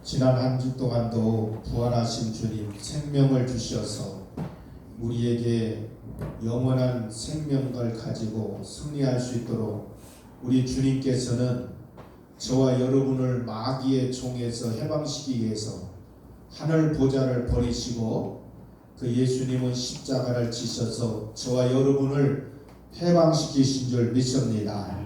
지난 한 주 동안도 부활하신 주님 생명을 주셔서 우리에게 영원한 생명을 가지고 승리할 수 있도록 우리 주님께서는 저와 여러분을 마귀의 종에서 해방시키기 위해서 하늘 보좌를 버리시고 그 예수님은 십자가를 지셔서 저와 여러분을 해방시키신 줄 믿습니다.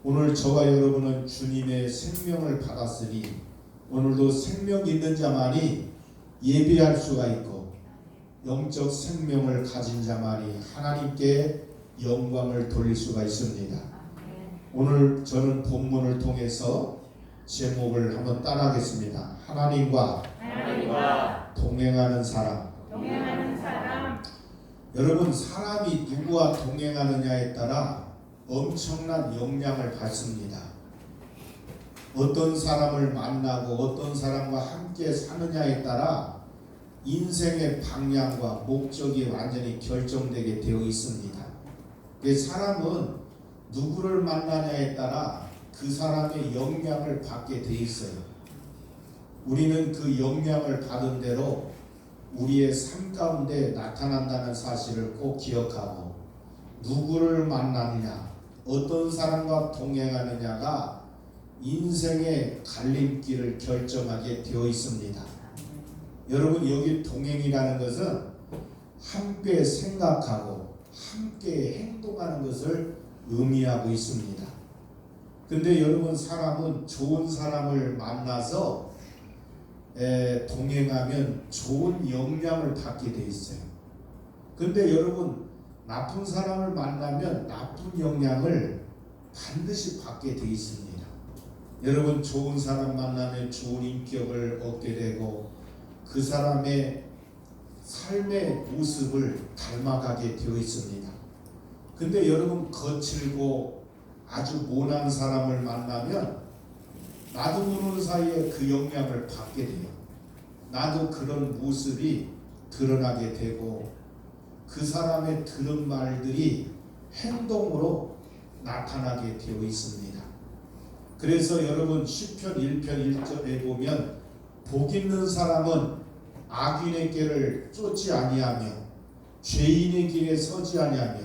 오늘 저와 여러분은 주님의 생명을 받았으니 오늘도 생명 있는 자만이 예배할 수가 있고 영적 생명을 가진 자만이 하나님께 영광을 돌릴 수가 있습니다. 오늘 저는 본문을 통해서 제목을 한번 따라하겠습니다. 하나님과 동행하는 사람. 여러분, 사람이 누구와 동행하느냐에 따라 엄청난 영향을 받습니다. 어떤 사람을 만나고 어떤 사람과 함께 사느냐에 따라 인생의 방향과 목적이 완전히 결정되게 되어 있습니다. 사람은 누구를 만나냐에 따라 그 사람의 영향을 받게 되어 있어요. 우리는 그 영향을 받은 대로 우리의 삶 가운데 나타난다는 사실을 꼭 기억하고 누구를 만나느냐, 어떤 사람과 동행하느냐가 인생의 갈림길을 결정하게 되어 있습니다. 여러분, 여기 동행이라는 것은 함께 생각하고 함께 행동하는 것을 의미하고 있습니다. 근데 여러분, 사람은 좋은 사람을 만나서 동행하면 좋은 영향을 받게 돼 있어요. 근데 여러분, 나쁜 사람을 만나면 나쁜 영향을 반드시 받게 돼 있습니다. 여러분, 좋은 사람 만나면 좋은 인격을 얻게 되고 그 사람의 삶의 모습을 닮아가게 되어 있습니다. 근데 여러분, 거칠고 아주 모난 사람을 만나면 나도 모르는 사이에 그 영향을 받게 돼요. 나도 그런 모습이 드러나게 되고 그 사람의 들은 말들이 행동으로 나타나게 되어 있습니다. 그래서 여러분, 시편 1편 1절에 보면 복 있는 사람은 악인의 길을 쫓지 아니하며 죄인의 길에 서지 아니하며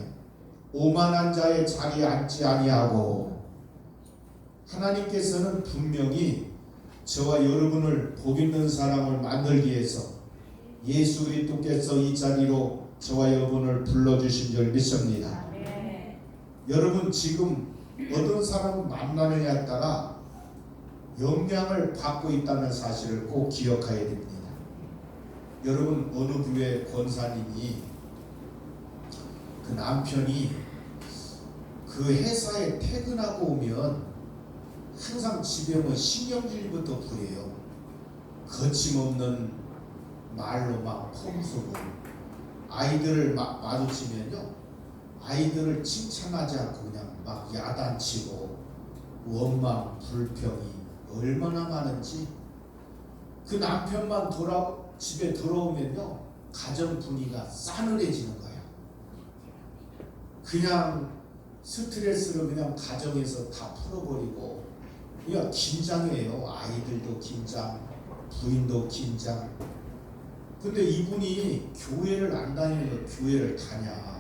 오만한 자의 자리에 앉지 아니하고, 하나님께서는 분명히 저와 여러분을 복 있는 사람을 만들기 위해서 예수 그리스도께서 이 자리로 저와 여러분을 불러주신 줄 믿습니다. 여러분, 지금 어떤 사람을 만나느냐에 따라 영향을 받고 있다는 사실을 꼭 기억해야 됩니다. 여러분, 어느 교회 권사님이 그 남편이 그 회사에 퇴근하고 오면 항상 집에 오면 신경질부터 부려요. 거침없는 말로 막 폼수고, 아이들을 마주치면요, 아이들을 칭찬하지 않고 그냥 막 야단치고 원망, 불평이 얼마나 많은지. 그 남편만 집에 들어오면요, 가정 분위기가 싸늘해지는 거야. 그냥 스트레스를 그냥 가정에서 다 풀어버리고 그냥 긴장해요. 아이들도 긴장, 부인도 긴장. 근데 이분이 교회를 안 다니는 거, 교회를 다냐.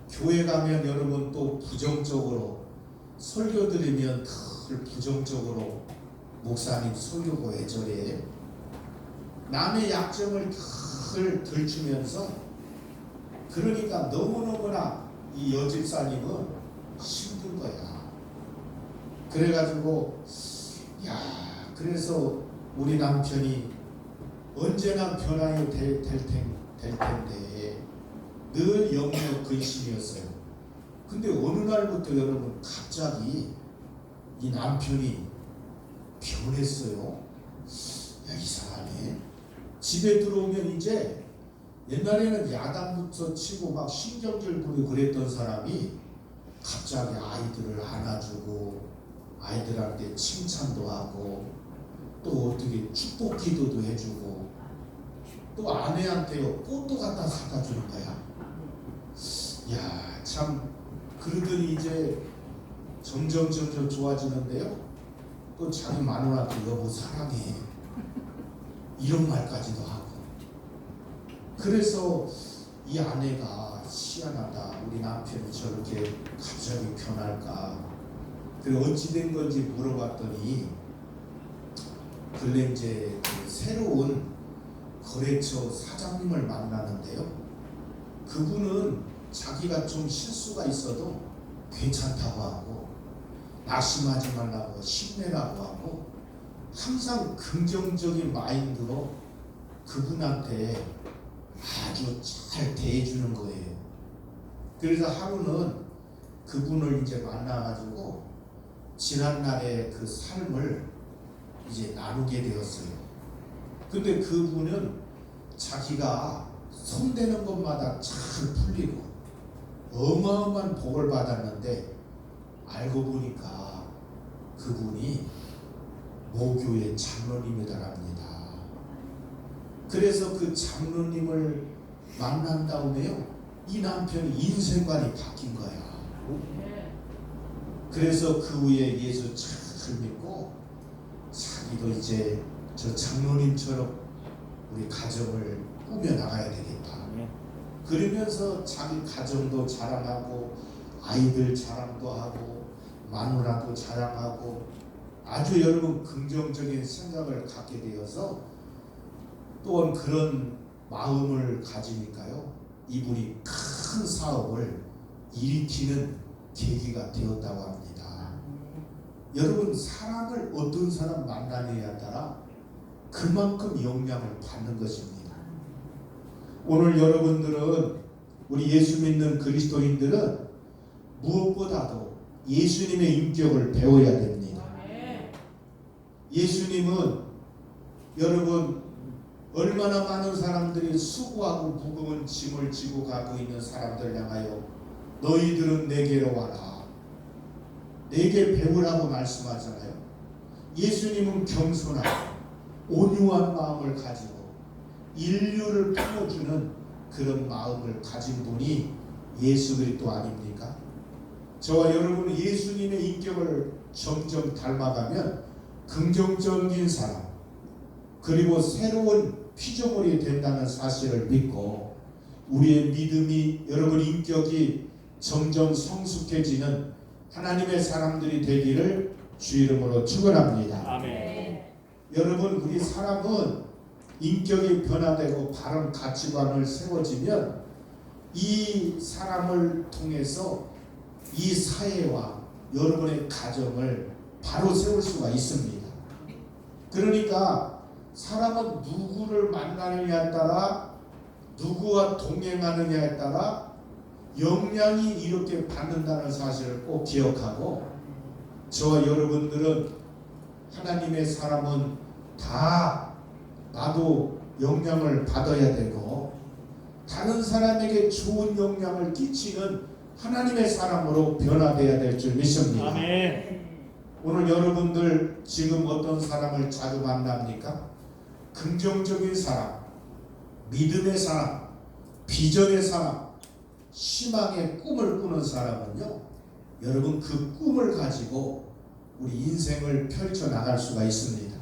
교회 가면 여러분 또 부정적으로 설교 들으면 늘 부정적으로 목사님 설교가 왜 저래? 남의 약점을 늘 들추면서, 그러니까 너무너무나 이 여집사님은 힘든 거야. 그래가지고 그래서 우리 남편이 언제나 변화가 될 텐데 늘 영역 근심이었어요. 근데 어느 날부터 여러분, 갑자기 이 남편이 변했어요. 이상하네. 집에 들어오면 이제 옛날에는 야단부터 치고 막 신경질 부리고 그랬던 사람이 갑자기 아이들을 안아주고 아이들한테 칭찬도 하고 또 어떻게 축복 기도도 해주고 또 아내한테요 꽃도 갖다 사다 주는 거야. 참, 그러더니 이제 점점 좋아지는데요. 또 자기 마누라한테 여보 사랑해 이런 말까지도 하고. 그래서 이 아내가 희한하다. 우리 남편이 저렇게 갑자기 변할까. 그리고 어찌 된 건지 물어봤더니 근래 이제 그 새로운 거래처 사장님을 만나는데요. 그분은 자기가 좀 실수가 있어도 괜찮다고 하고 낙심하지 말라고 힘내라고 하고 항상 긍정적인 마인드로 그분한테 아주 잘 대해주는 거예요. 그래서 하루는 그분을 이제 만나가지고 지난날의 그 삶을 이제 나누게 되었어요. 근데 그분은 자기가 손대는 것마다 잘 풀리고 어마어마한 복을 받았는데 알고 보니까 그분이 모교의 장로님이더랍니다. 그래서 그 장로님을 만난 다음에요, 이 남편이 인생관이 바뀐 거야. 그래서 그 후에 예수 잘 믿고 자기도 이제 저 장로님처럼 우리 가정을 꾸며나가야 되겠다. 그러면서 자기 가정도 자랑하고 아이들 자랑도 하고 마누라도 자랑하고 아주 여러분 긍정적인 생각을 갖게 되어서 또한 그런 마음을 가지니까요, 이분이 큰 사업을 일으키는 계기가 되었다고 합니다. 여러분, 사람을 어떤 사람 만나느냐에 따라 그만큼 영향을 받는 것입니다. 오늘 여러분들은, 우리 예수 믿는 그리스도인들은 무엇보다도 예수님의 인격을 배워야 됩니다. 예수님은 여러분 얼마나 많은 사람들이 수고하고 무거운 짐을 지고 가고 있는 사람들 향하여 너희들은 내게로 와라, 내게 배우라고 말씀하잖아요. 예수님은 겸손하고 온유한 마음을 가지고 인류를 품어주는 그런 마음을 가진 분이 예수 그리스도 아닙니까? 저와 여러분은 예수님의 인격을 점점 닮아가면 긍정적인 사람, 그리고 새로운 피조물이 된다는 사실을 믿고 우리의 믿음이, 여러분 인격이 점점 성숙해지는 하나님의 사람들이 되기를 주 이름으로 축원합니다. 아멘. 여러분, 우리 사람은 인격이 변화되고 바른 가치관을 세워지면 이 사람을 통해서 이 사회와 여러분의 가정을 바로 세울 수가 있습니다. 그러니까 사람은 누구를 만나느냐에 따라, 누구와 동행하느냐에 따라 영향이 이렇게 받는다는 사실을 꼭 기억하고, 저와 여러분들은 하나님의 사람은 다 나도 영향을 받아야 되고 다른 사람에게 좋은 영향을 끼치는 하나님의 사람으로 변화되어야 될 줄 믿습니다. 아멘. 오늘 여러분들 지금 어떤 사람을 자주 만납니까? 긍정적인 사람, 믿음의 사람, 비전의 사람, 희망의 꿈을 꾸는 사람은요, 여러분 그 꿈을 가지고 우리 인생을 펼쳐나갈 수가 있습니다.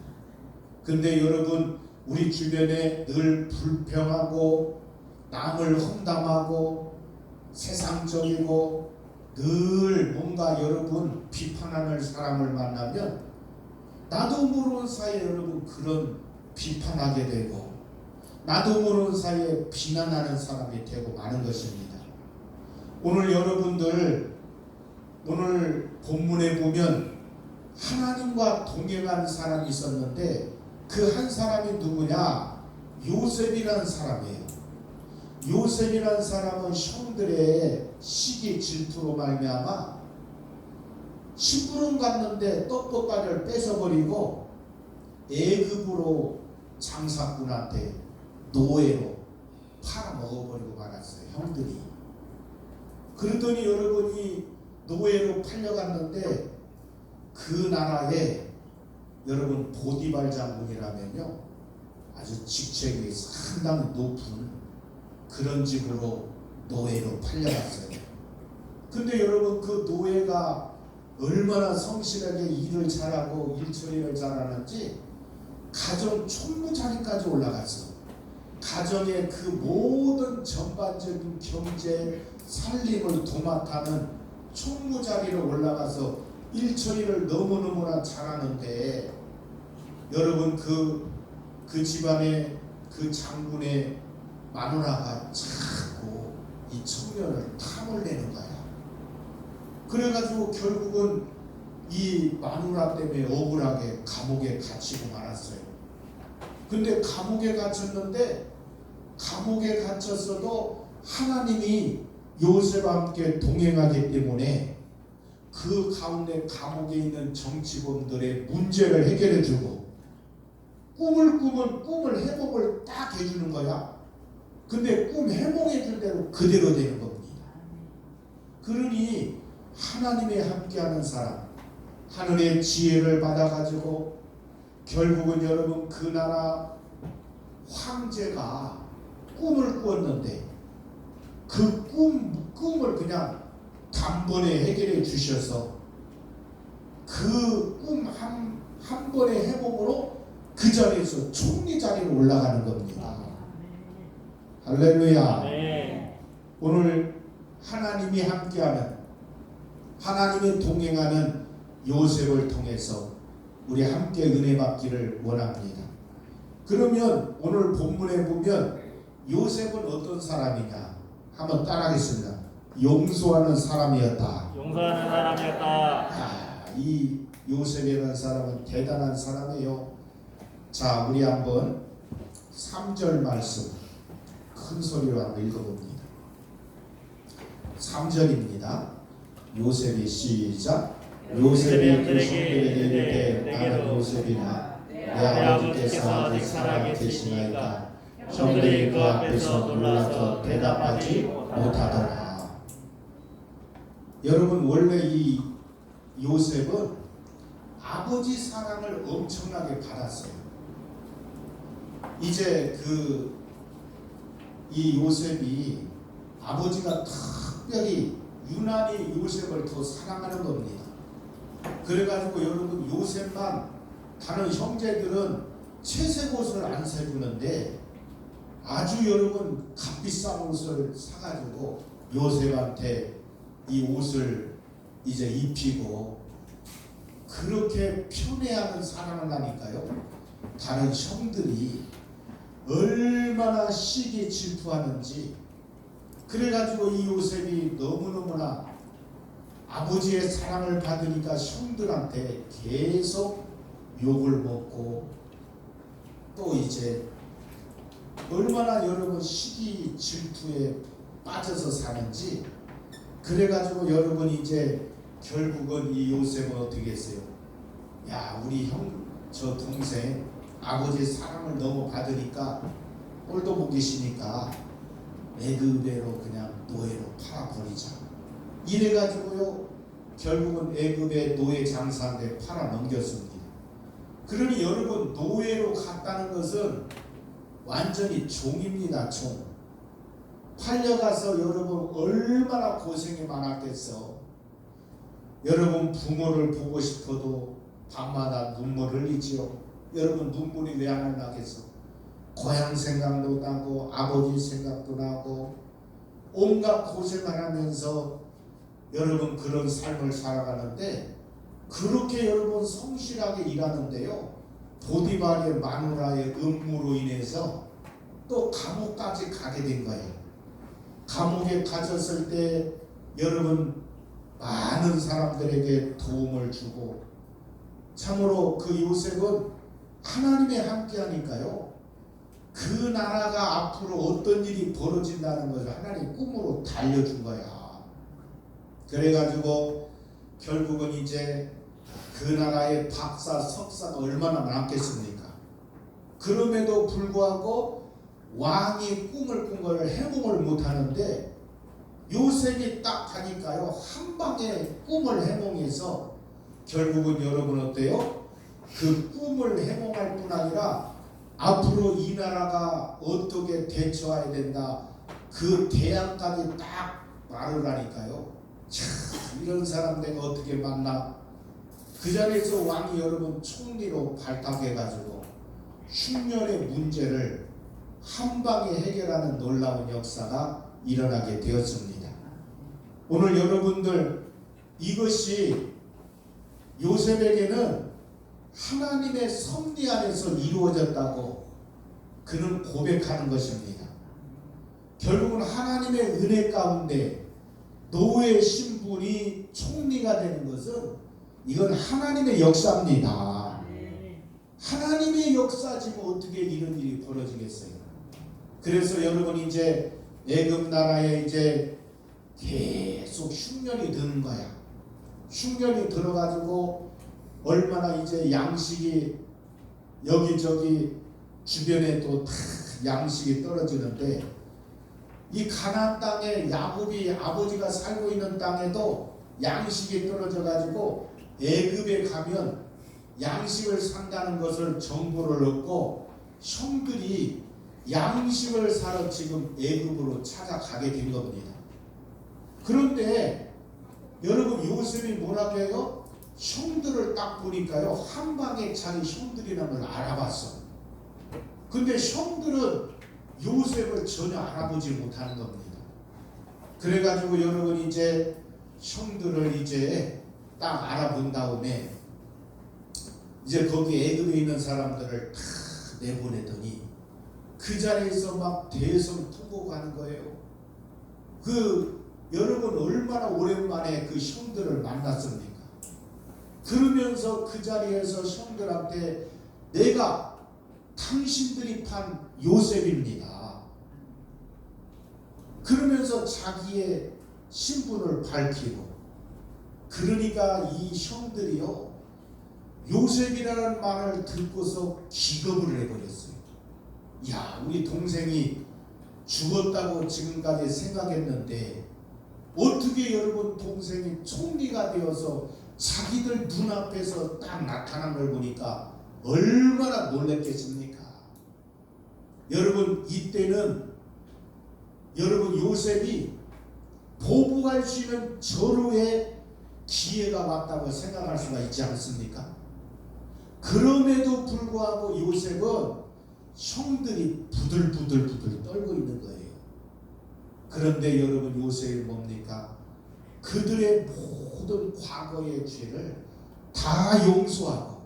근데 여러분, 우리 주변에 늘 불평하고 남을 험담하고 세상적이고 늘 뭔가 여러분 비판하는 사람을 만나면 나도 모르는 사이에 여러분 그런 비판하게 되고 나도 모르는 사이에 비난하는 사람이 되고 마는 것입니다. 오늘 여러분들, 오늘 본문에 보면 하나님과 동행한 사람이 있었는데 그 한 사람이 누구냐? 요셉이라는 사람이에요. 요셉이라는 사람은 형들의 시기 질투로 말미암아 심부름 갔는데 떡볶이를 뺏어버리고 애굽으로 장사꾼한테 노예로 팔아먹어버리고 말았어요, 형들이. 그러더니 여러분이 노예로 팔려갔는데 그 나라에 여러분 보디발 장군이라면요, 아주 직책이 상당히 높은 그런 집으로 노예로 팔려갔어요. 근데 여러분 그 노예가 얼마나 성실하게 일을 잘하고 일처리를 잘하는지 가정 총무자리까지 올라갔어. 가정의 그 모든 전반적인 경제 살림을 도맡아는 총무자리로 올라가서 일처리를 너무너무나 잘하는데 여러분 그 집안의 그 장군의 마누라가 자꾸 이 청년을 탐을 내는 거야. 그래가지고 결국은 이 마누라 때문에 억울하게 감옥에 갇히고 말았어요. 근데 감옥에 갇혔는데 감옥에 갇혔어도 하나님이 요셉과 함께 동행하기 때문에 그 가운데 감옥에 있는 정치범들의 문제를 해결해주고 꿈을 꾸면 꿈을 해몽을 딱 해주는 거야. 근데 꿈 해몽해줄 대로 그대로 되는 겁니다. 그러니 하나님이 함께하는 사람, 하늘의 지혜를 받아가지고 결국은 여러분 그 나라 황제가 꿈을 꾸었는데 그 꿈을 그냥 단번에 해결해 주셔서 그 꿈 한 번의 해몽으로 그 자리에서 총리 자리로 올라가는 겁니다. 할렐루야. 네. 오늘 하나님이 함께하는 하나님이 동행하는 요셉을 통해서 우리 함께 은혜 받기를 원합니다. 그러면 오늘 본문에 보면 요셉은 어떤 사람이냐 한번 따라하겠습니다. 용서하는 사람이었다. 용서하는 사람이었다. 이 요셉이라는 사람은 대단한 사람이에요. 자, 우리 한번 3절 말씀 큰 소리로 한번 읽어봅니다. 3절입니다. 요셉이 시작. 요셉이 그 성들에게 이르되 나는 요셉이나 내 아버지께서 아직 살아 계시나이까. 형들이 그 앞에서 놀라서 대답하지 못하더라. 여러분 원래 이 요셉은 아버지 사랑을 엄청나게 받았어요. 이제 이 요셉이 아버지가 특별히 유난히 요셉을 더 사랑하는 겁니다. 그래가지고 여러분 요셉만 다른 형제들은 채색 옷을 안 사주는데 아주 여러분 값비싼 옷을 사가지고 요셉한테 이 옷을 이제 입히고 그렇게 편애하는 사랑을 하니까요. 다른 형들이 얼마나 시기 질투하는지. 그래가지고 이 요셉이 너무너무나 아버지의 사랑을 받으니까 형들한테 계속 욕을 먹고 또 이제 얼마나 여러분 시기 질투에 빠져서 사는지. 그래가지고 여러분 이제 결국은 이 요셉은 어떻게 했어요? 야, 우리 저 동생 아버지의 사랑을 너무 받으니까 꼴도 못 계시니까 애굽으로 그냥 노예로 팔아버리자. 이래가지고요 결국은 애굽의 노예 장사한테 팔아 넘겼습니다. 그러니 여러분 노예로 갔다는 것은 완전히 종입니다. 종. 팔려가서 여러분 얼마나 고생이 많았겠어. 여러분 부모를 보고 싶어도 밤마다 눈물을 흘리지요. 여러분 눈물이 왜 안 나겠어? 고향 생각도 나고 아버지 생각도 나고 온갖 고생을 하면서 여러분 그런 삶을 살아가는데 그렇게 여러분 성실하게 일하는데요. 보디발의 마누라의 음모로 인해서 또 감옥까지 가게 된 거예요. 감옥에 갇혔을 때 여러분 많은 사람들에게 도움을 주고 참으로 그 요셉은 하나님이 함께하니까요. 그 나라가 앞으로 어떤 일이 벌어진다는 것을 하나님 꿈으로 달려준 거야. 그래가지고 결국은 이제 그 나라의 박사, 석사가 얼마나 많겠습니까? 그럼에도 불구하고 왕이 꿈을 꾼 걸 해몽을 못하는데 요셉이 딱 하니까요 한 방에 꿈을 해몽해서 결국은 여러분 어때요? 그 꿈을 해몽할 뿐 아니라 앞으로 이 나라가 어떻게 대처해야 된다 그 대안까지 딱 말을 하니까요 참 이런 사람 내가 어떻게 만나? 그 자리에서 왕이 여러분 총리로 발탁해가지고 흉년의 문제를 한 방에 해결하는 놀라운 역사가 일어나게 되었습니다. 오늘 여러분들 이것이 요셉에게는 하나님의 섭리 안에서 이루어졌다고 그는 고백하는 것입니다. 결국은 하나님의 은혜 가운데 노예 신분이 총리가 되는 것은 이건 하나님의 역사입니다. 하나님의 역사지 뭐 어떻게 이런 일이 벌어지겠어요? 그래서 여러분 이제 애굽 나라에 이제 계속 흉년이 드는 거야. 흉년이 들어가지고 얼마나 이제 양식이 여기저기 주변에 또 다 양식이 떨어지는데 이 가나안 땅에 야곱이 아버지가 살고 있는 땅에도 양식이 떨어져 가지고 애굽에 가면 양식을 산다는 것을 정보를 얻고 형들이 양식을 사러 지금 애굽으로 찾아가게 된 겁니다. 그런데 여러분 요셉이 뭐라고 해요? 형들을 딱 보니까요 한 방에 자기 형들이라는 걸 알아봤어. 근데 형들은 요셉을 전혀 알아보지 못하는 겁니다. 그래가지고 여러분 이제 형들을 이제 딱 알아본 다음에 이제 거기 애굽에 있는 사람들을 다 내보내더니 그 자리에서 막 대성통곡하는 거예요. 여러분 얼마나 오랜만에 그 형들을 만났습니까? 그러면서 그 자리에서 형들한테 내가 당신들이 판 요셉입니다. 그러면서 자기의 신분을 밝히고 그러니까 이 형들이요 요셉이라는 말을 듣고서 기겁을 해버렸어요. 야 우리 동생이 죽었다고 지금까지 생각했는데 어떻게 여러분 동생이 총리가 되어서 자기들 눈앞에서 딱 나타난 걸 보니까 얼마나 놀랐겠습니까? 여러분 이때는 여러분 요셉이 보복할 수 있는 절호의 기회가 왔다고 생각할 수가 있지 않습니까? 그럼에도 불구하고 요셉은 형들이 부들부들 떨고 있는 거예요. 그런데 여러분 요셉이 뭡니까? 그들의 모든 과거의 죄를 다 용서하고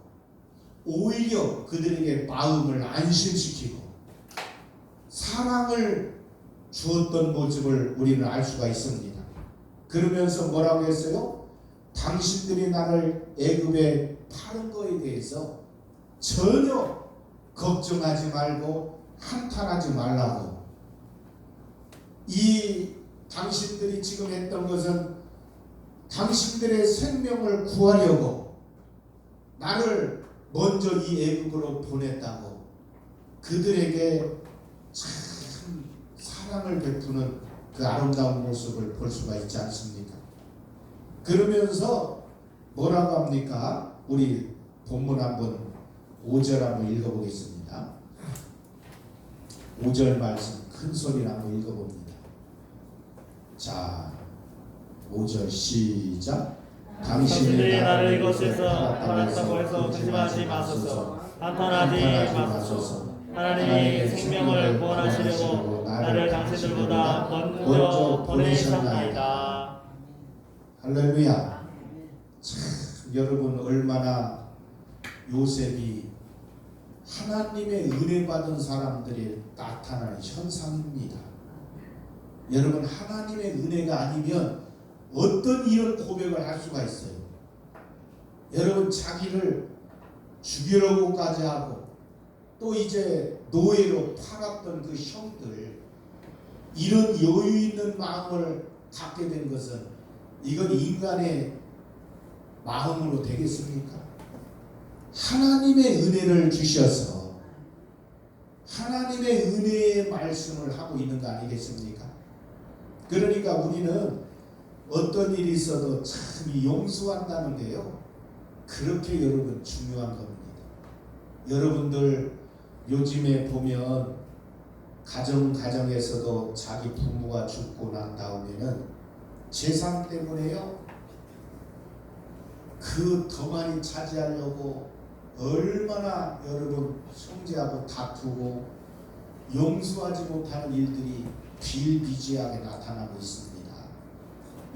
오히려 그들에게 마음을 안심시키고 사랑을 주었던 모습을 우리는 알 수가 있습니다. 그러면서 뭐라고 했어요? 당신들이 나를 애굽에 파는 거에 대해서 전혀 걱정하지 말고 한탄하지 말라고. 이 당신들이 지금 했던 것은 당신들의 생명을 구하려고 나를 먼저 이 애굽으로 보냈다고 그들에게 참 사랑을 베푸는 그 아름다운 모습을 볼 수가 있지 않습니까? 그러면서 뭐라고 합니까? 우리 본문 한번 5절 한번 읽어보겠습니다. 5절 말씀 큰 소리로 한번 읽어봅니다. 자 5절 시작. 당신들이 나를 이곳에서 팔았다고 해서 근심하지 마소서. 한탄하지 마소서. 하나님이 생명을 구원하시려고 나를 당신들보다 먼저 보내셨나이다. 할렐루야. 참 여러분 얼마나 요셉이 하나님의 은혜 받은 사람들이 나타나는 현상입니다. 여러분 하나님의 은혜가 아니면 어떤 이런 고백을 할 수가 있어요. 여러분 자기를 죽이려고까지 하고 또 이제 노예로 팔았던 그 형들 이런 여유 있는 마음을 갖게 된 것은 이건 인간의 마음으로 되겠습니까? 하나님의 은혜를 주셔서 하나님의 은혜의 말씀을 하고 있는 거 아니겠습니까? 그러니까 우리는 어떤 일이 있어도 참 용서한다는 게요 그렇게 여러분 중요한 겁니다. 여러분들 요즘에 보면 가정에서도 자기 부모가 죽고 난 다음에는 재산 때문에요. 그 더 많이 차지하려고 얼마나 여러분 형제하고 다투고 용서하지 못하는 일들이 비일비재하게 나타나고 있습니다.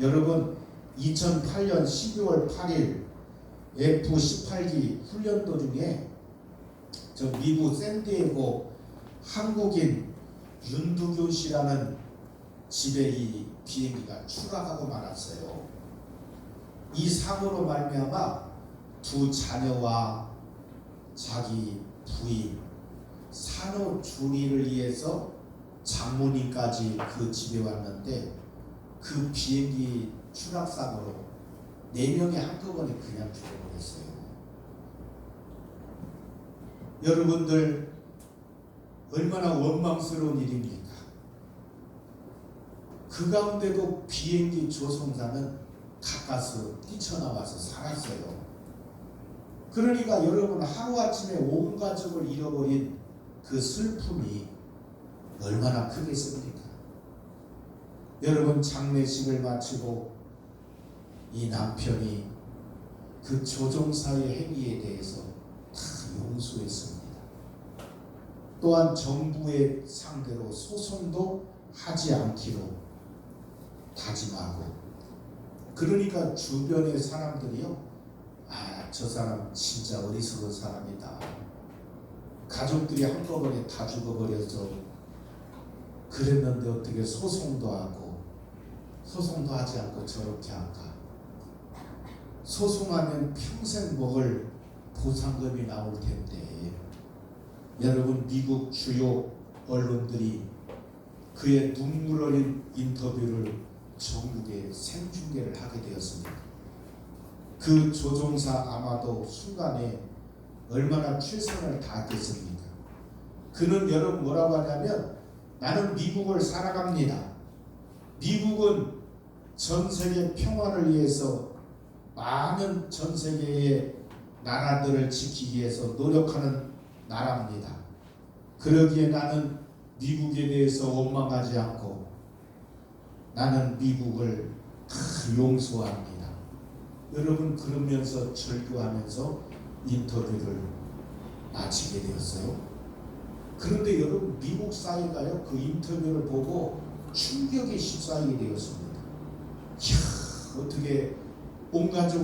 여러분 2008년 12월 8일 F-18기 훈련도 중에 저 미국 샌디에고 한국인 윤두교 씨라는 집에 이 비행기가 추락하고 말았어요. 이 사고로 말미암아 두 자녀와 자기 부인, 산후조리를 위해서 장모님까지 그 집에 왔는데 그 비행기 추락 사고로 4명이 한꺼번에 그냥 죽어버렸어요. 여러분들 얼마나 원망스러운 일입니까? 그 가운데도 비행기 조종사는 가까스로 뛰쳐나와서 살았어요. 그러니까 여러분 하루아침에 온 가족을 잃어버린 그 슬픔이 얼마나 크겠습니까? 여러분 장례식을 마치고 이 남편이 그 조종사의 행위에 대해서 다 용서했습니다. 또한 정부의 상대로 소송도 하지 않기로 다짐하고, 그러니까 주변의 사람들이요, 저 사람 진짜 어리석은 사람이다. 가족들이 한꺼번에 다 죽어버려서 그랬는데 어떻게 소송도 하지 않고 저렇게 할까? 소송하면 평생 먹을 보상금이 나올 텐데. 여러분 미국 주요 언론들이 그의 눈물 어린 인터뷰를 전국에 생중계를 하게 되었습니다. 그 조종사 아마도 순간에 얼마나 최선을 다했겠습니까? 그는 여러분 뭐라고 하냐면, 나는 미국을 사랑합니다. 미국은 전 세계 평화를 위해서 많은 전 세계의 나라들을 지키기 위해서 노력하는 나라입니다. 그러기에 나는 미국에 대해서 원망하지 않고 나는 미국을 다 용서합니다. 여러분 그러면서 절규하면서 인터뷰를 마치게 되었어요. 그런데 여러분 미국 사회가요, 그 인터뷰를 보고 충격에 휩싸이게 되었습니다. 이야, 어떻게 온 가족을